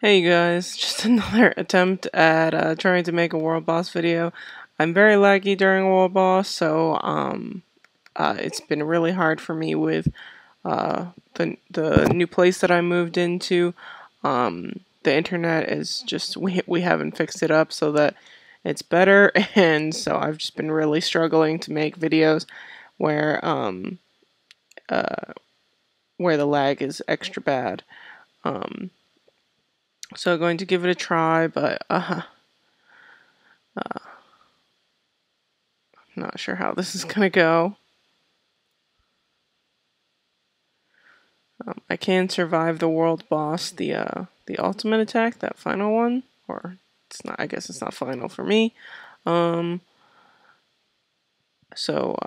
Hey guys, just another attempt at trying to make a world boss video. I'm very laggy during world boss, so it's been really hard for me with the new place that I moved into. The internet is just we haven't fixed it up so that it's better, and so I've just been really struggling to make videos where uh, where the lag is extra bad. Um, so going to give it a try, but not sure how this is gonna go. I can survive the world boss, the ultimate attack, that final one, or it's not. I guess it's not final for me. Um, so,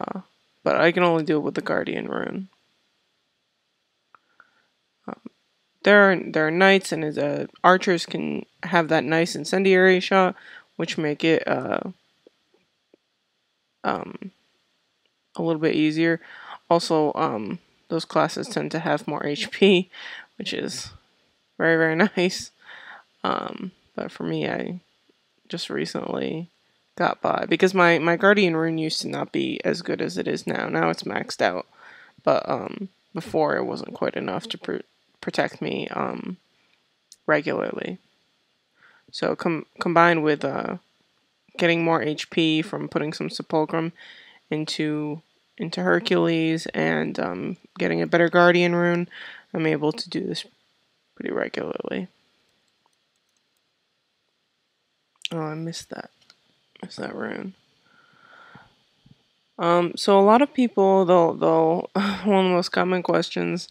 but I can only do it with the Guardian rune. There are knights, and archers can have that nice incendiary shot, which make it um a little bit easier. Also, those classes tend to have more HP, which is very nice. But for me, I just recently got by because my Guardian rune used to not be as good as it is now. Now it's maxed out, but before it wasn't quite enough to protect me regularly. So combined with getting more HP from putting some sepulchrum into Hercules and getting a better Guardian rune, I'm able to do this pretty regularly. Oh, I missed that. Missed that rune. So a lot of people, they'll one of the most common questions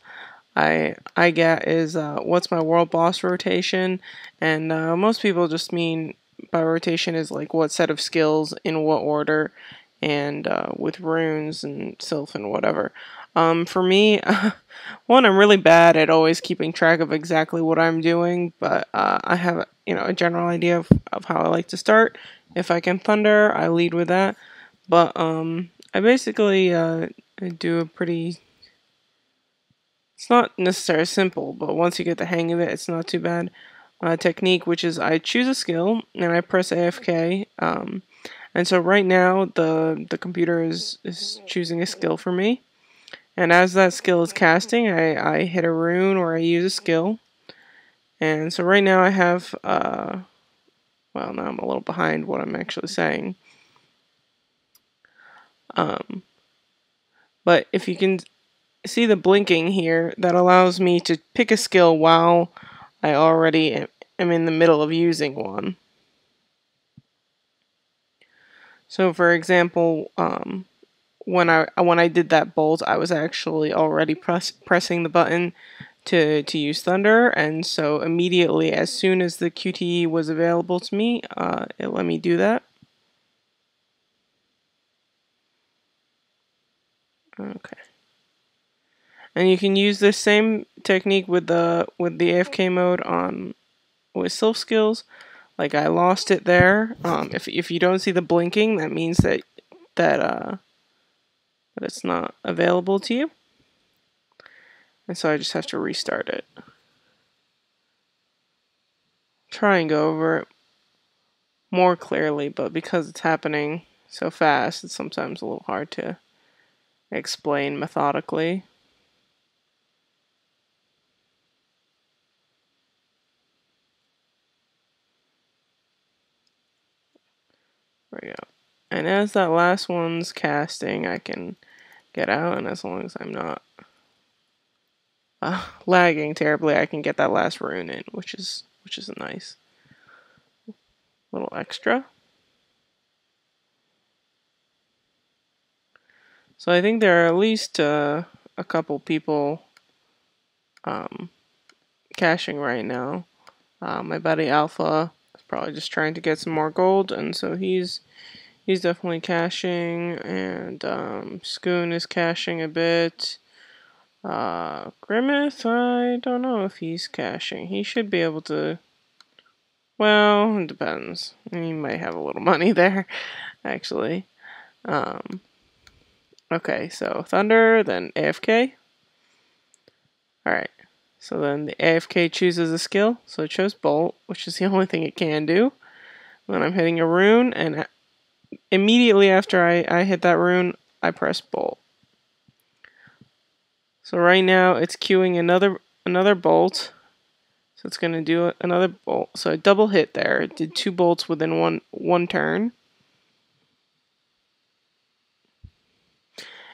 I get is, what's my world boss rotation? And most people just mean by rotation is like what set of skills in what order, and with runes and sylph and whatever. For me, one, I'm really bad at always keeping track of exactly what I'm doing, but I have a general idea of how I like to start. If I can thunder, I lead with that. But I basically do a pretty. It's not necessarily simple, but once you get the hang of it, it's not too bad. Technique, which is I choose a skill and I press AFK. And so right now the computer is choosing a skill for me. And as that skill is casting, I hit a rune or I use a skill. And so right now I have, well, now I'm a little behind what I'm actually saying. But if you can see the blinking here, that allows me to pick a skill while I already am in the middle of using one. So for example, when I did that bolt, I was actually already pressing the button to use Thunder, and so immediately as soon as the QTE was available to me, it let me do that. Okay. And you can use this same technique with the AFK mode on with Sylph skills. Like I lost it there. If you don't see the blinking, that means that it's not available to you. And so I just have to restart it. Try and go over it more clearly, but because it's happening so fast, it's sometimes a little hard to explain methodically. There we go. And as that last one's casting, I can get out, and as long as I'm not lagging terribly, I can get that last rune in, which is a nice little extra. So I think there are at least a couple people caching right now. My buddy Alpha is probably just trying to get some more gold, and so he's definitely caching, and Skoon is caching a bit. Grimmeth, I don't know if he's caching. He should be able to. Well, it depends. He might have a little money there, actually. Okay, so Thunder, then AFK. Alright, So then the AFK chooses a skill, so it chose Bolt, which is the only thing it can do. Then I'm hitting a rune, and immediately after I hit that rune, I press Bolt. So right now it's queuing another Bolt. So it's going to do another Bolt. So a double hit there. It did 2 bolts within one turn.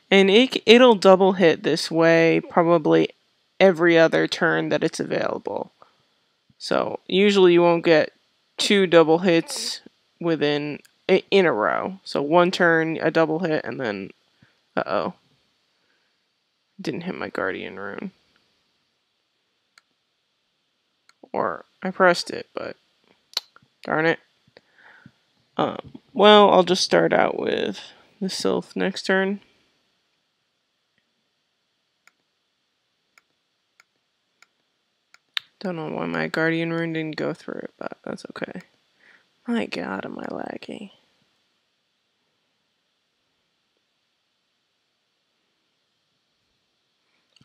And it'll double hit this way probably every other turn that it's available. So usually you won't get 2 double hits in a row. So one turn, a double hit, and then uh-oh. Didn't hit my Guardian rune. Or I pressed it, but darn it. Well, I'll just start out with the Sylph next turn. Don't know why my Guardian rune didn't go through it, but that's okay. My god, am I laggy.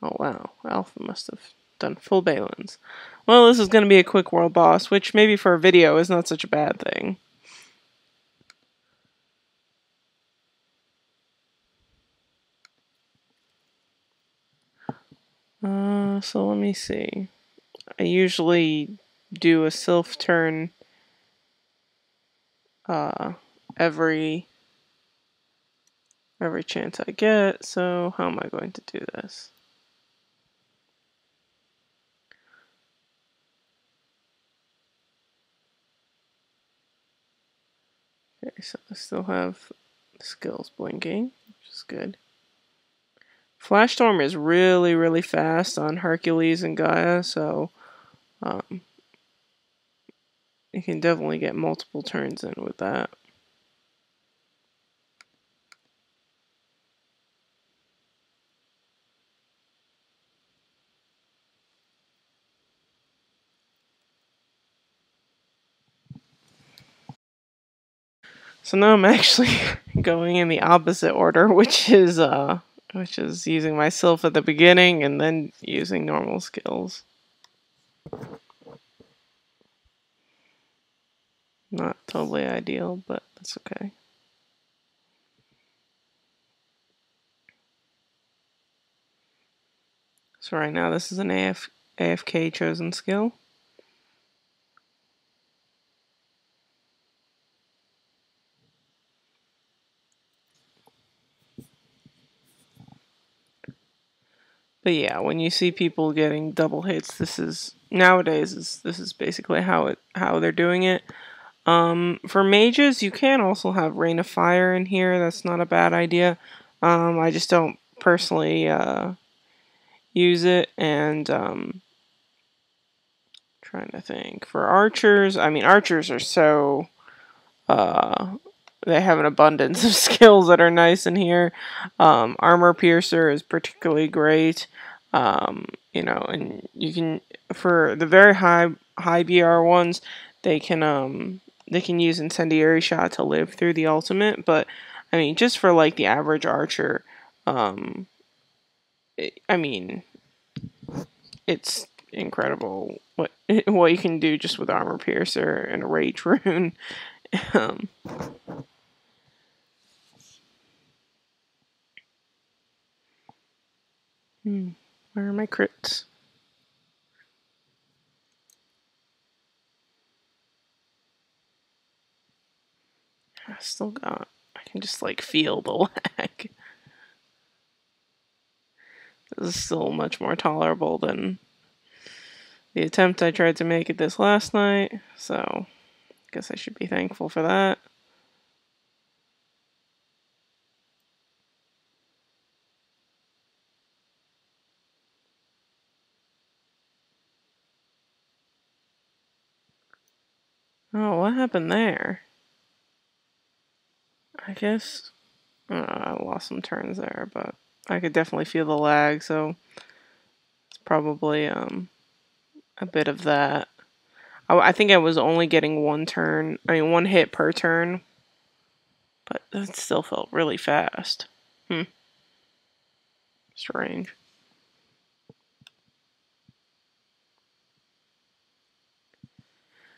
Oh wow, Alpha must have done full balance. Well, this is going to be a quick world boss, which maybe for a video is not such a bad thing. So let me see. I usually do a Sylph turn every chance I get, so how am I going to do this? Okay, so I still have the skills blinking, which is good. Flash Storm is really, really fast on Hercules and Gaia, so you can definitely get multiple turns in with that. So now I'm actually going in the opposite order, which is using my Sylph at the beginning and then using normal skills. Not totally ideal, but that's okay. So right now this is an AFK chosen skill. But yeah, when you see people getting double hits, this is basically how they're doing it. For mages, you can also have Rain of Fire in here. That's not a bad idea. I just don't personally use it, and trying to think. For archers, I mean, archers are so they have an abundance of skills that are nice in here. Armor Piercer is particularly great. And you can, for the very high BR ones, they can use Incendiary Shot to live through the ultimate. But I mean, just for like the average archer, it's incredible what you can do just with Armor Piercer and a Rage Rune. Where are my crits? I still got. I can just like feel the lag. This is still much more tolerable than the attempt I tried to make it this last night. So, I guess I should be thankful for that. Oh, what happened there? I guess I lost some turns there, but I could definitely feel the lag, so it's probably a bit of that. I think I was only getting one hit per turn, but that still felt really fast. Hmm. Strange.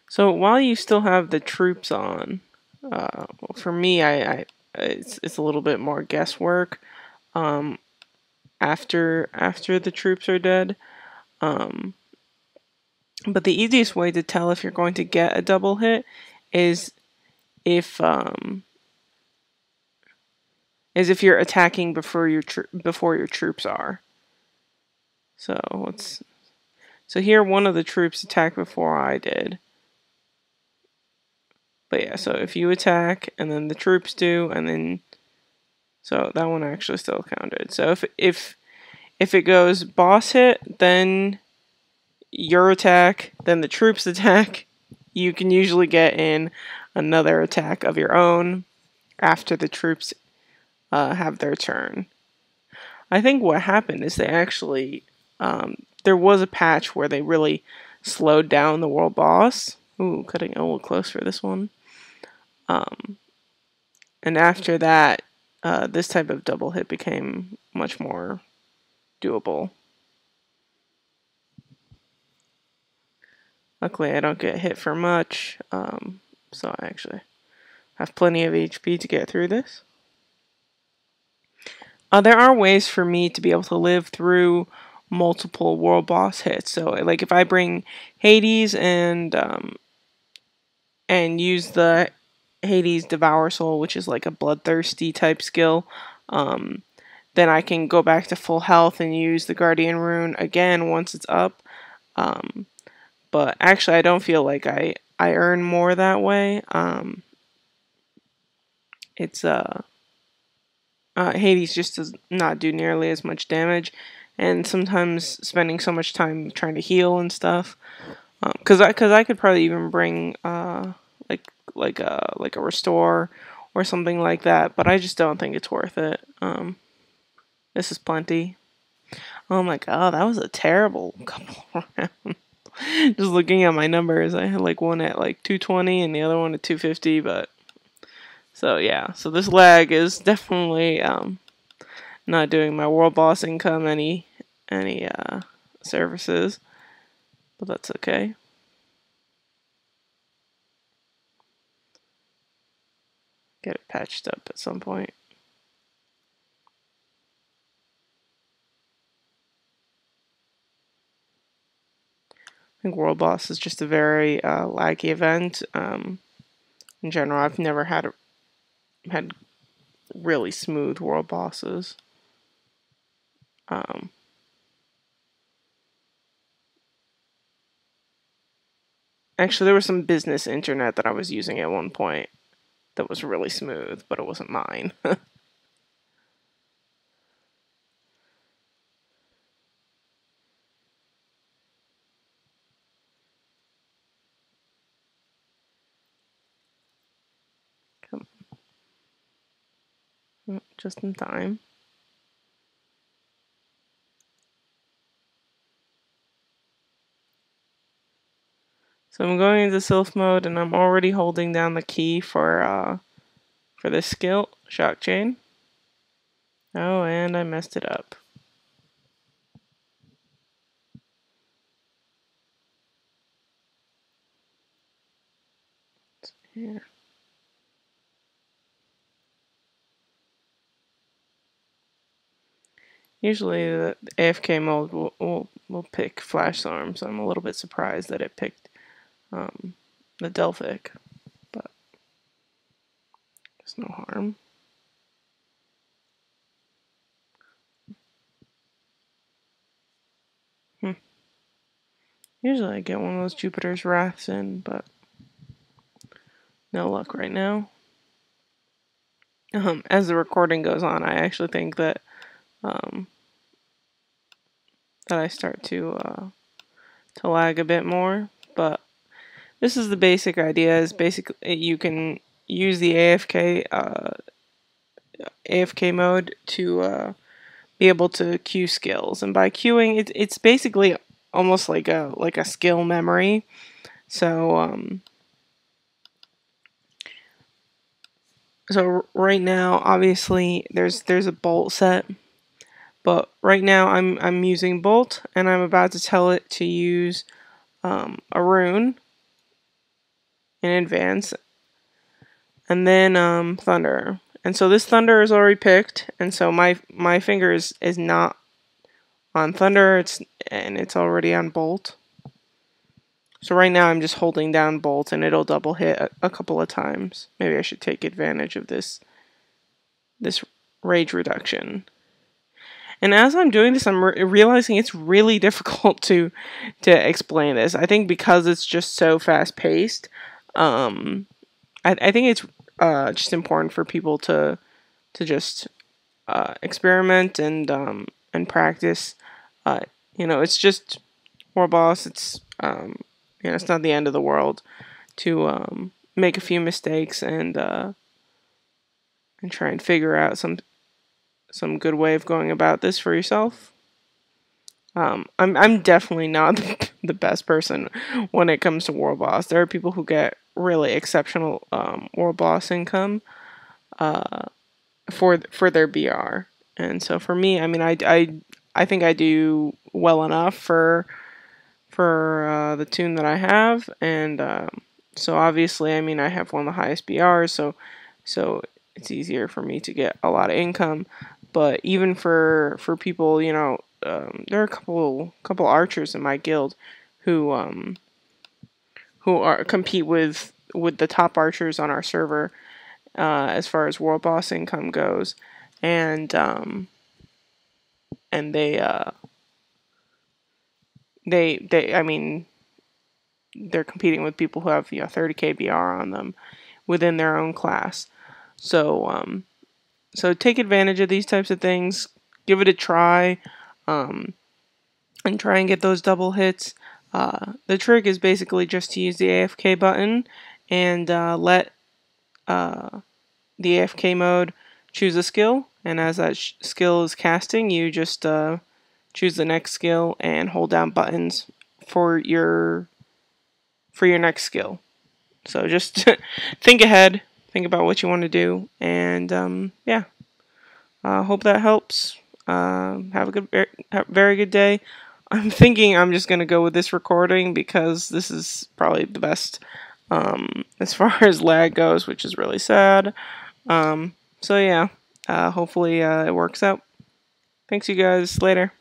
So while you still have the troops on, for me, it's a little bit more guesswork. Um, after the troops are dead. Um, but the easiest way to tell if you're going to get a double hit is if you're attacking before your troops are. So here one of the troops attacked before I did. But yeah, so if you attack and then the troops do, and then so that one actually still counted. So if it goes boss hit, then your attack, then the troops attack, you can usually get in another attack of your own after the troops have their turn. I think what happened is they actually there was a patch where they really slowed down the world boss. Ooh, cutting a little close for this one. And after that, this type of double hit became much more doable. Luckily, I don't get hit for much, so I actually have plenty of HP to get through this. There are ways for me to be able to live through multiple world boss hits. So, like if I bring Hades and use the Hades Devour Soul, which is like a bloodthirsty type skill, then I can go back to full health and use the Guardian Rune again once it's up. But actually, I don't feel like I earn more that way. It's Hades just does not do nearly as much damage, and sometimes spending so much time trying to heal and stuff. Because I could probably even bring like a restore or something like that, but I just don't think it's worth it. This is plenty. Oh my god, that was a terrible couple rounds. Just looking at my numbers, I had like one at like 220 and the other one at 250, but so yeah, so this lag is definitely not doing my world boss income any services, but that's okay. Get it patched up at some point. I think world boss is just a very laggy event. In general, I've never had really smooth world bosses. Actually, there was some business internet that I was using at one point that was really smooth, but it wasn't mine. Just in time. So I'm going into Sylph mode, and I'm already holding down the key for this skill, Shock Chain. Oh, and I messed it up. Yeah. Usually the AFK mode will pick Flash Storm, so I'm a little bit surprised that it picked the Delphic, but there's no harm. Usually I get one of those Jupiter's Wraths in, but no luck right now. As the recording goes on, I actually think that that I start to lag a bit more, but this is the basic idea. Is basically you can use the AFK mode to be able to queue skills, and by queuing, it's basically almost like a skill memory. So so right now, obviously, there's a bolt set, but right now I'm using bolt, and I'm about to tell it to use a rune. in advance, and then thunder. And so this thunder is already picked, and so my finger is not on thunder. It's already on bolt. So right now I'm just holding down bolt, and it'll double hit a couple of times. Maybe I should take advantage of this rage reduction. And as I'm doing this, I'm realizing it's really difficult to explain this. I think because it's just so fast paced. I think it's just important for people to just experiment and practice. Uh, it's just War Boss. It's not the end of the world to make a few mistakes and try and figure out some good way of going about this for yourself. I'm definitely not the best person when it comes to War Boss. There are people who get really exceptional War Boss income for their BR, and so for me, I mean, I think I do well enough for the tune that I have, and so obviously, I mean, I have one of the highest BRs, so it's easier for me to get a lot of income. But even for people, there are a couple archers in my guild who are compete with the top archers on our server as far as world boss income goes, and they I mean they're competing with people who have 30k BR on them within their own class. So take advantage of these types of things. Give it a try, and try and get those double hits. The trick is basically just to use the AFK button and let the AFK mode choose a skill. And as that skill is casting, you just choose the next skill and hold down buttons for your next skill. So just think ahead, think about what you want to do, and yeah. Hope that helps. Have a very good day. I'm thinking I'm just gonna go with this recording because this is probably the best as far as lag goes, which is really sad. So yeah, hopefully it works out. Thanks, you guys. Later.